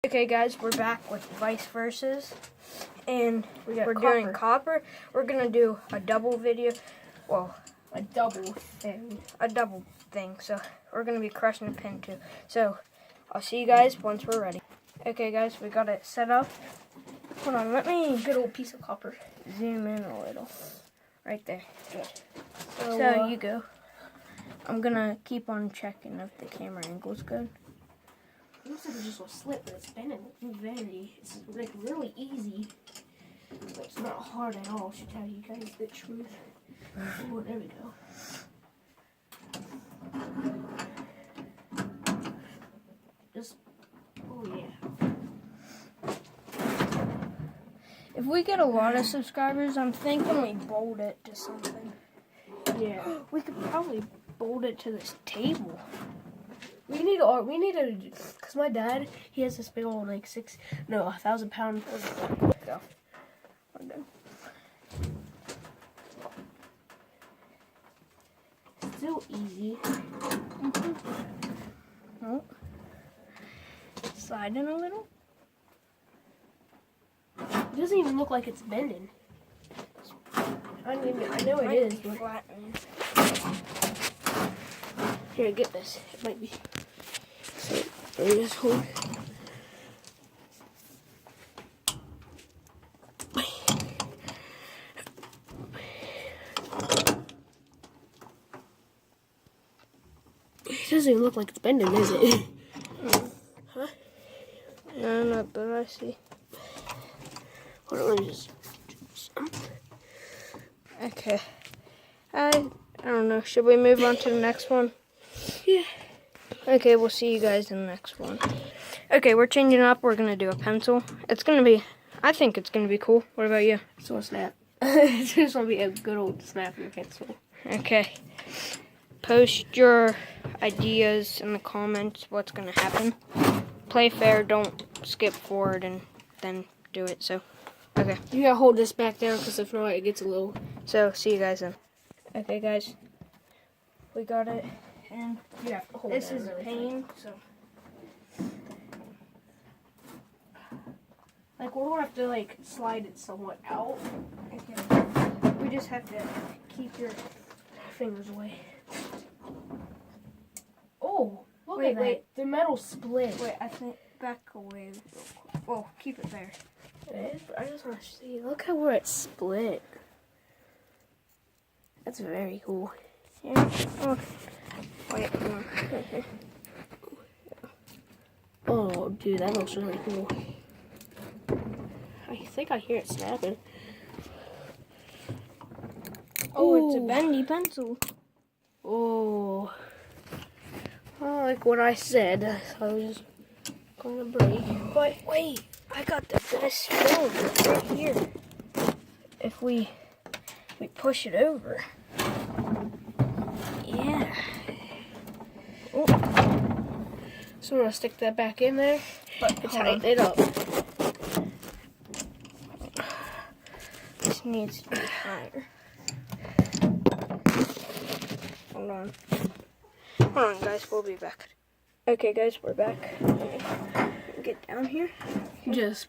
Okay guys, we're back with Vise versus, and we're copper. doing copper. We're gonna do a double video, well, a double thing. So we're gonna be crushing a pin too. So I'll see you guys once we're ready. Okay guys, we got it set up. Hold on, let me Good old piece of copper. zoom in a little. Right there. Good. So you go. I'm gonna keep on checking if the camera angle's good. It looks like it's just a slip, but it's bending it's like really easy. But it's not hard at all, to tell you guys the truth. Oh, there we go. Just, oh yeah. If we get a lot of subscribers, I'm thinking we bolt it to something. Yeah. We could probably bolt it to this table. We need to, cause my dad, he has this big old like 1,000 pound. Go. We're good. Still easy. Oh. Slide in a little. It doesn't even look like it's bending. I know it is. But Flattened. here, get this. It might be. So, let me just hold. It doesn't even look like it's bending, is it? Huh? No, not but I see. Hold on, let me just. Okay. I don't know. Should we move on to the next one? Yeah. Okay, we'll see you guys in the next one. Okay, we're changing up. We're gonna do a pencil. It's gonna be. I think it's gonna be cool. What about you? It's gonna snap. It's just gonna be a good old snapping pencil. Okay. Post your ideas in the comments. What's gonna happen? Play fair. Don't skip forward and then do it. So, okay. You gotta hold this back down, because if not, it gets a little. So, see you guys then. Okay, guys. We got it. And You have to hold this that is really pain. So, like, we don't have to like slide it somewhat out. okay. We just have to keep your Fingers away. Oh, look at that. Wait. The metal split. Wait, I think back away real quick. Well, keep it there. I just want to see. Look how where it split. That's very cool. Yeah. Oh. Wait. Come on. Oh, dude, that looks really cool. I think I hear it snapping. Oh, it's a bendy pencil. Oh. Well, like what I said, I was just gonna break. But wait, I got the best film right here. If we push it over. Yeah. Oh. So I'm gonna stick that back in there, But and tighten it up. This needs to be higher. Hold on. Hold on, guys. We'll be back. Okay, guys, we're back. Get down here. Just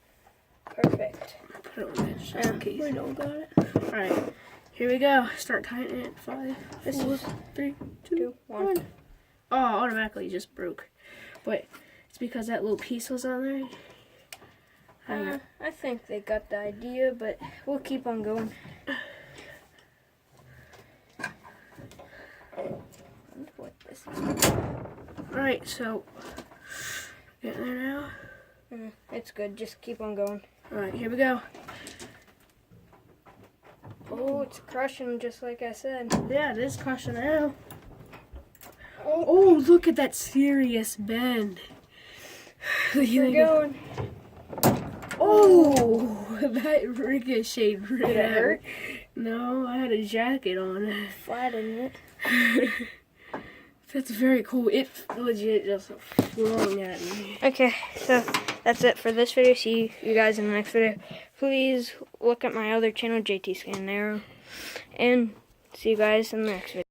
Perfect. put it on the edge just in case. We don't got it. Alright, here we go. Start tightening it. 5, 4, 3, 2, 1. Oh, automatically just broke. But it's because that little piece was on there. I think they got the idea, but we'll keep on going. What this is. Alright, so getting there now. It's good. Just keep on going. Alright, here we go. Oh, it's crushing just like I said. Yeah, it is crushing now. Oh, look at that serious bend. We're going. Oh, that ricocheted right Did it hurt? No, I had a jacket on. Flatten it. That's very cool. It legit just flung at me. Okay, so that's it for this video. See you guys in the next video. Please look at my other channel, JT Scan Arrow, and see you guys in the next video.